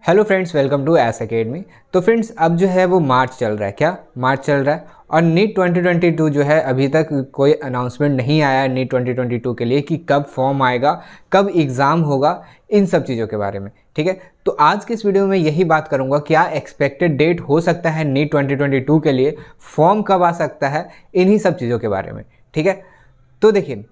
Hello friends, welcome to S academy. तो friends, अब जो है वो मार्च चल रहा है। क्या मार्च चल रहा है? और नीट 2022 जो है अभी तक कोई अनाउंसमेंट नहीं आया है नीट 2022 के लिए कि कब फॉर्म आएगा, कब एग्ज़ाम होगा, इन सब चीज़ों के बारे में। ठीक है, तो आज के इस वीडियो में यही बात करूंगा, क्या एक्सपेक्टेड डेट हो सकता है नीट 2022 के लिए, फॉर्म कब आ सकता है, इन्हीं सब चीज़ों के बारे में। ठीक है, तो देखिए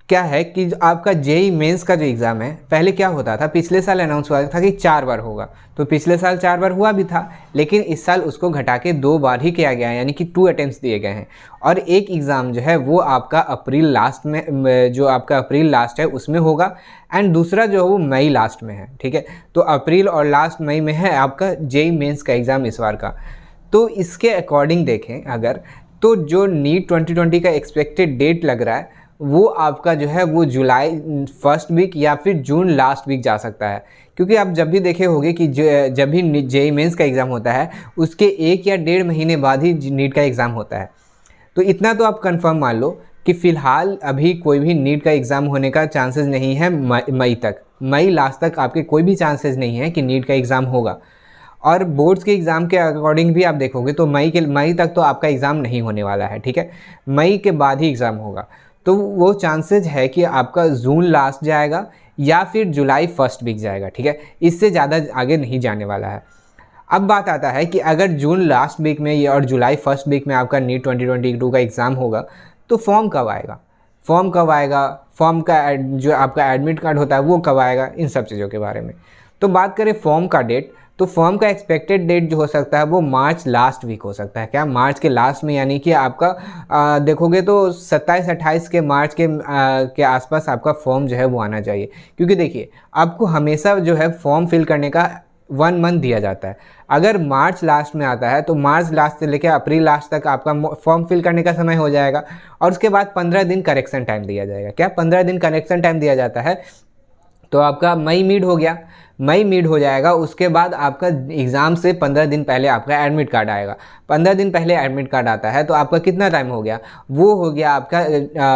क्या है कि जो आपका जेई मेंस का जो एग्ज़ाम है, पहले क्या होता था, पिछले साल अनाउंस हुआ था कि 4 बार होगा। तो पिछले साल 4 बार हुआ भी था, लेकिन इस साल उसको घटा के 2 बार ही किया गया है, यानी कि 2 अटेम्प्ट्स दिए गए हैं। और एक एग्ज़ाम जो है वो आपका अप्रैल लास्ट में, जो आपका अप्रैल लास्ट है उसमें होगा, एंड दूसरा जो है वो मई लास्ट में है। ठीक है, तो अप्रैल और लास्ट मई में है आपका जेई मेंस का एग्ज़ाम इस बार का। तो इसके अकॉर्डिंग देखें अगर, तो जो नीट 2020 का एक्सपेक्टेड डेट लग रहा है वो आपका जो है वो जुलाई फर्स्ट वीक या फिर जून लास्ट वीक जा सकता है। क्योंकि आप जब भी देखे होंगे कि जब भी जेई मेंस का एग्ज़ाम होता है उसके 1 या 1.5 महीने बाद ही नीट का एग्ज़ाम होता है। तो इतना तो आप कंफर्म मान लो कि फ़िलहाल अभी कोई भी नीट का एग्ज़ाम होने का चांसेस नहीं है। मई तक, मई लास्ट तक आपके कोई भी चांसेस नहीं है कि नीट का एग्ज़ाम होगा। और बोर्ड्स के एग्ज़ाम के अकॉर्डिंग भी आप देखोगे तो मई तक तो आपका एग्ज़ाम नहीं होने वाला है। ठीक है, मई के बाद ही एग्ज़ाम होगा। तो वो चांसेस है कि आपका जून लास्ट जाएगा या फिर जुलाई फर्स्ट वीक जाएगा। ठीक है, इससे ज़्यादा आगे नहीं जाने वाला है। अब बात आता है कि अगर जून लास्ट वीक में और जुलाई फर्स्ट वीक में आपका नीट 2022 का एग्ज़ाम होगा तो फॉर्म कब आएगा, फॉर्म का जो आपका एडमिट कार्ड होता है वो कब आएगा, इन सब चीज़ों के बारे में। तो बात करें फॉर्म का डेट, तो फॉर्म का एक्सपेक्टेड डेट जो हो सकता है वो मार्च लास्ट वीक हो सकता है। क्या मार्च के लास्ट में, यानी कि आपका देखोगे तो 27-28 के मार्च के आसपास आपका फॉर्म जो है वो आना चाहिए। क्योंकि देखिए आपको हमेशा जो है फॉर्म फिल करने का 1 मंथ दिया जाता है। अगर मार्च लास्ट में आता है तो मार्च लास्ट से लेकर अप्रैल लास्ट तक आपका फॉर्म फिल करने का समय हो जाएगा, और उसके बाद 15 दिन करेक्शन टाइम दिया जाएगा। क्या 15 दिन करेक्शन टाइम दिया जाता है? तो आपका मई मिड हो गया, मई मिड हो जाएगा। उसके बाद आपका एग्ज़ाम से 15 दिन पहले आपका एडमिट कार्ड आएगा। 15 दिन पहले एडमिट कार्ड आता है तो आपका कितना टाइम हो गया, वो हो गया आपका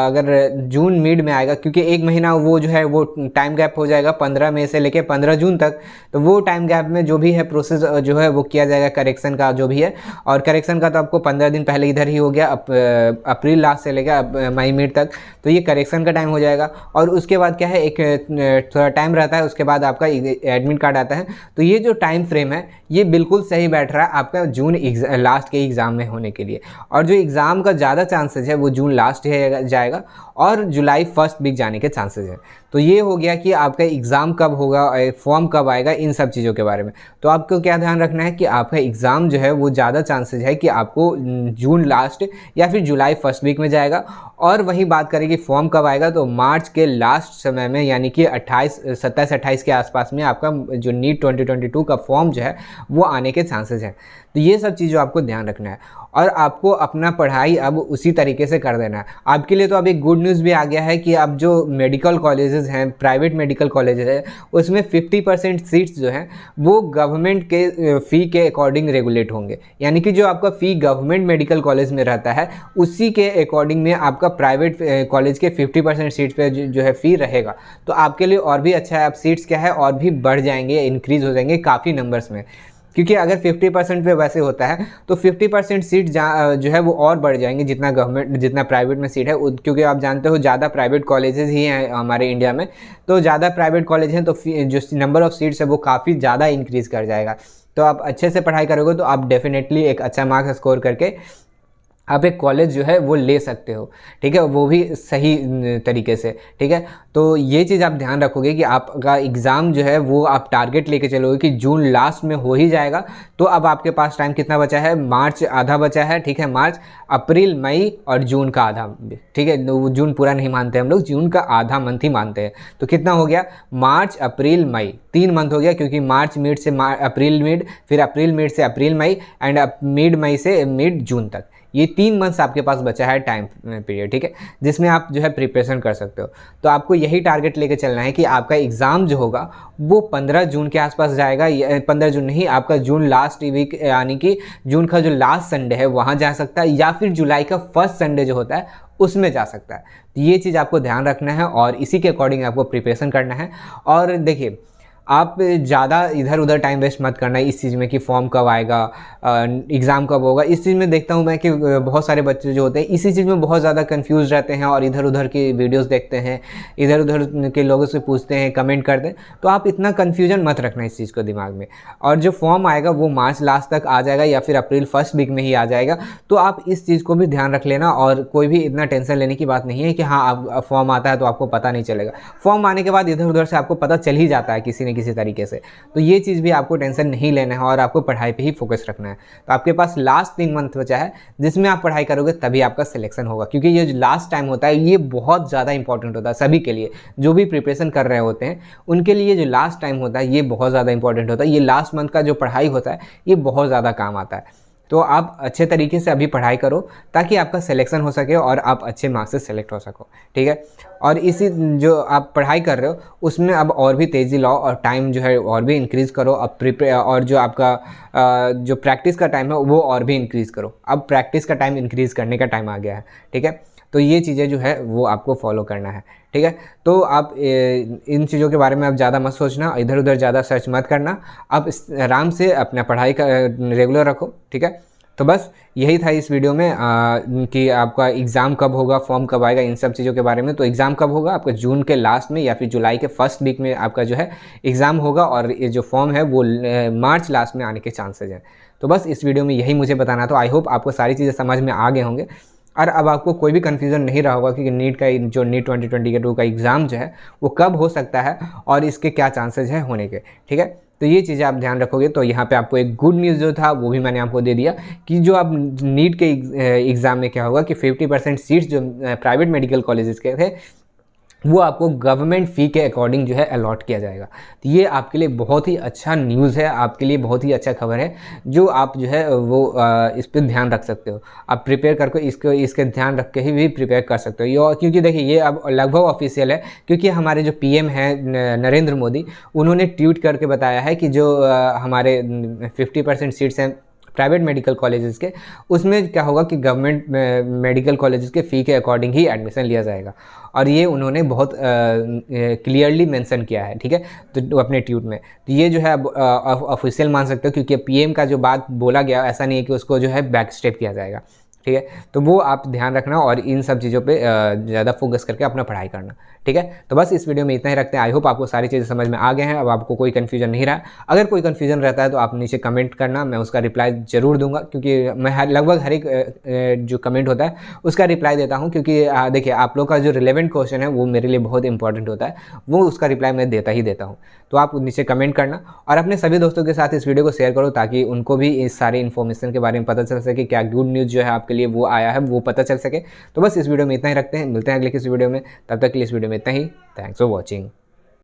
अगर जून मिड में आएगा, क्योंकि 1 महीना वो जो है वो टाइम गैप हो जाएगा 15 मई से लेकर 15 जून तक। तो वो टाइम गैप में जो भी है प्रोसेस जो है वो किया जाएगा करेक्शन का जो भी है, और करेक्शन का तो आपको 15 दिन पहले इधर ही हो गया, अप्रैल लास्ट से लेकर मई मिड तक। तो ये करेक्शन का टाइम हो जाएगा, और उसके बाद क्या है, एक थोड़ा टाइम रहता है, उसके बाद आपका एडमिट कार्ड आता है। तो ये जो टाइम फ्रेम है ये बिल्कुल सही बैठ रहा है आपका जून लास्ट के एग्ज़ाम में होने के लिए। और जो एग्ज़ाम का ज़्यादा चांसेस है वो जून लास्ट जाएगा और जुलाई फर्स्ट वीक जाने के चांसेस हैं। तो ये हो गया कि आपका एग्ज़ाम कब होगा, फॉर्म कब आएगा, इन सब चीज़ों के बारे में। तो आपको क्या ध्यान रखना है कि आपका एग्ज़ाम जो है वो ज़्यादा चांसेस है कि आपको जून लास्ट या फिर जुलाई फर्स्ट वीक में जाएगा। और वही बात करें कि फॉर्म कब आएगा, तो मार्च के लास्ट समय में, यानी कि 27-28 के आसपास में आपका जो नीट 2022 का फॉर्म जो है वो आने के चांसेस हैं। तो ये सब चीज़ों आपको ध्यान रखना है, और आपको अपना पढ़ाई अब उसी तरीके से कर देना है। आपके लिए तो अब एक गुड न्यूज़ भी आ गया है कि अब जो मेडिकल कॉलेजेस हैं, प्राइवेट मेडिकल कॉलेजेस हैं, उसमें 50% सीट्स जो हैं वो गवर्नमेंट के फ़ी के अकॉर्डिंग रेगुलेट होंगे। यानी कि जो आपका फ़ी गवर्नमेंट मेडिकल कॉलेज में रहता है उसी के अकॉर्डिंग में आपका प्राइवेट कॉलेज के 50% सीट्स पे जो है फ़ी रहेगा। तो आपके लिए और भी अच्छा है, अब सीट्स क्या है और भी बढ़ जाएंगे, इंक्रीज़ हो जाएंगे काफ़ी नंबर्स में। क्योंकि अगर 50% पे वैसे होता है तो 50% सीट जो है वो और बढ़ जाएंगे जितना प्राइवेट में सीट है। क्योंकि आप जानते हो ज़्यादा प्राइवेट कॉलेजेस ही हैं हमारे इंडिया में, तो ज़्यादा प्राइवेट कॉलेज हैं तो जो नंबर ऑफ़ सीट्स है वो काफ़ी ज़्यादा इंक्रीज़ कर जाएगा। तो आप अच्छे से पढ़ाई करोगे तो आप डेफिनेटली एक अच्छा मार्क्स स्कोर करके आप एक कॉलेज जो है वो ले सकते हो। ठीक है, वो भी सही तरीके से। ठीक है, तो ये चीज़ आप ध्यान रखोगे कि आपका एग्ज़ाम जो है वो आप टारगेट लेके चलोगे कि जून लास्ट में हो ही जाएगा। तो अब आपके पास टाइम कितना बचा है, मार्च आधा बचा है। ठीक है, मार्च, अप्रैल, मई और जून का आधा। ठीक है, जून पूरा नहीं मानते हम लोग, जून का आधा मंथ ही मानते हैं। तो कितना हो गया, मार्च, अप्रैल, मई, 3 मंथ हो गया। क्योंकि मार्च मिड से अप्रैल मिड, फिर अप्रैल मिड से अप्रैल मई, एंड मिड मई से मिड जून तक। ये 3 मंथ्स आपके पास बचा है टाइम पीरियड। ठीक है, जिसमें आप जो है प्रिपरेशन कर सकते हो। तो आपको यही टारगेट लेके चलना है कि आपका एग्ज़ाम जो होगा वो 15 जून के आसपास जाएगा। 15 जून नहीं, आपका जून लास्ट वीक, यानी कि जून का जो लास्ट संडे है वहाँ जा सकता है, या फिर जुलाई का फर्स्ट संडे जो होता है उसमें जा सकता है। तो ये चीज़ आपको ध्यान रखना है और इसी के अकॉर्डिंग आपको प्रिपरेशन करना है। और देखिए आप ज़्यादा इधर उधर टाइम वेस्ट मत करना इस चीज़ में कि फॉर्म कब आएगा, एग्ज़ाम कब होगा। इस चीज़ में देखता हूँ मैं कि बहुत सारे बच्चे जो होते हैं इसी चीज़ में बहुत ज़्यादा कंफ्यूज रहते हैं और इधर उधर की वीडियोस देखते हैं, इधर उधर के लोगों से पूछते हैं, कमेंट करते हैं। तो आप इतना कन्फ्यूजन मत रखना इस चीज़ को दिमाग में। और जो फॉर्म आएगा वो मार्च लास्ट तक आ जाएगा या फिर अप्रैल फर्स्ट वीक में ही आ जाएगा। तो आप इस चीज़ को भी ध्यान रख लेना और कोई भी इतना टेंशन लेने की बात नहीं है कि हाँ अब फॉर्म आता है तो आपको पता नहीं चलेगा। फॉर्म आने के बाद इधर उधर से आपको पता चल ही जाता है किसी न किसी तरीके से। तो ये चीज़ भी आपको टेंशन नहीं लेना है और आपको पढ़ाई पे ही फोकस रखना है। तो आपके पास लास्ट 3 मंथ बचा है जिसमें आप पढ़ाई करोगे तभी आपका सिलेक्शन होगा, क्योंकि ये जो लास्ट टाइम होता है ये बहुत ज़्यादा इंपॉर्टेंट होता है सभी के लिए। जो भी प्रिपरेशन कर रहे होते हैं उनके लिए जो लास्ट टाइम होता है ये बहुत ज़्यादा इंपॉर्टेंट होता है। ये लास्ट मंथ का जो पढ़ाई होता है ये बहुत ज़्यादा काम आता है। तो आप अच्छे तरीके से अभी पढ़ाई करो ताकि आपका सिलेक्शन हो सके और आप अच्छे मार्क्स से सेलेक्ट हो सको, ठीक है। और इसी जो आप पढ़ाई कर रहे हो उसमें अब और भी तेज़ी लाओ और टाइम जो है और भी इंक्रीज़ करो। अब प्रिपेयर और जो आपका जो प्रैक्टिस का टाइम है वो और भी इंक्रीज़ करो। अब प्रैक्टिस का टाइम इंक्रीज़ करने का टाइम आ गया है, ठीक है। तो ये चीज़ें जो है वो आपको फॉलो करना है, ठीक है। तो आप इन चीज़ों के बारे में अब ज़्यादा मत सोचना, इधर उधर ज़्यादा सर्च मत करना। आप आराम से अपना पढ़ाई का रेगुलर रखो, ठीक है। तो बस यही था इस वीडियो में कि आपका एग्ज़ाम कब होगा, फॉर्म कब आएगा, इन सब चीज़ों के बारे में। तो एग्ज़ाम कब होगा आपका जून के लास्ट में या फिर जुलाई के फर्स्ट वीक में आपका जो है एग्ज़ाम होगा और ये जो फॉर्म है वो मार्च लास्ट में आने के चांसेज हैं। तो बस इस वीडियो में यही मुझे बताना था। आई होप आपको सारी चीज़ें समझ में आ गए होंगे और अब आपको कोई भी कन्फ्यूज़न नहीं रहा होगा कि नीट का जो नीट 2022 का एग्ज़ाम जो है वो कब हो सकता है और इसके क्या चांसेज हैं होने के, ठीक है। तो ये चीज़ें आप ध्यान रखोगे। तो यहाँ पे आपको एक गुड न्यूज़ जो था वो भी मैंने आपको दे दिया कि जो आप नीट के एग्ज़ाम में क्या होगा कि 50% सीट्स जो प्राइवेट मेडिकल कॉलेजेस के थे वो आपको गवर्नमेंट फ़ी के अकॉर्डिंग जो है अलॉट किया जाएगा। तो ये आपके लिए बहुत ही अच्छा न्यूज़ है, आपके लिए बहुत ही अच्छा खबर है जो आप जो है वो इस पर ध्यान रख सकते हो। आप प्रिपेयर करके इसके ध्यान रख के ही भी प्रिपेयर कर सकते हो। ये क्योंकि देखिए ये अब लगभग ऑफिशियल है, क्योंकि हमारे जो पीएम हैं नरेंद्र मोदी, उन्होंने ट्वीट करके बताया है कि जो हमारे 50% सीट्स हैं प्राइवेट मेडिकल कॉलेजेस के, उसमें क्या होगा कि गवर्नमेंट मेडिकल कॉलेजेस के फ़ी के अकॉर्डिंग ही एडमिशन लिया जाएगा। और ये उन्होंने बहुत क्लियरली मेंशन किया है, ठीक है, तो अपने ट्वीट में। तो ये जो है अब ऑफिशियल मान सकते हो, क्योंकि पीएम का जो बात बोला गया ऐसा नहीं है कि उसको जो है बैक स्टेप किया जाएगा, ठीक है। तो वो आप ध्यान रखना और इन सब चीज़ों पे ज़्यादा फोकस करके अपना पढ़ाई करना, ठीक है। तो बस इस वीडियो में इतना ही रखते हैं। आई होप आपको सारी चीज़ें समझ में आ गए हैं, अब आपको कोई कन्फ्यूजन नहीं रहा। अगर कोई कन्फ्यूजन रहता है तो आप नीचे कमेंट करना, मैं उसका रिप्लाई ज़रूर दूंगा, क्योंकि मैं लगभग हर एक जो कमेंट होता है उसका रिप्लाई देता हूँ। क्योंकि देखिए आप लोग का जो रिलेवेंट क्वेश्चन है वो मेरे लिए बहुत इंपॉर्टेंट होता है, वो उसका रिप्लाई मैं देता ही देता हूँ। तो आप नीचे कमेंट करना और अपने सभी दोस्तों के साथ इस वीडियो को शेयर करो ताकि उनको भी इस सारी इन्फॉर्मेशन के बारे में पता चल सके, क्या गुड न्यूज़ जो है आपके लिए वो आया है वो पता चल सके। तो बस इस वीडियो में इतना ही रखते हैं, मिलते हैं अगले किसी वीडियो में। तब तक के लिए इस वीडियो में इतना ही। Thanks for watching.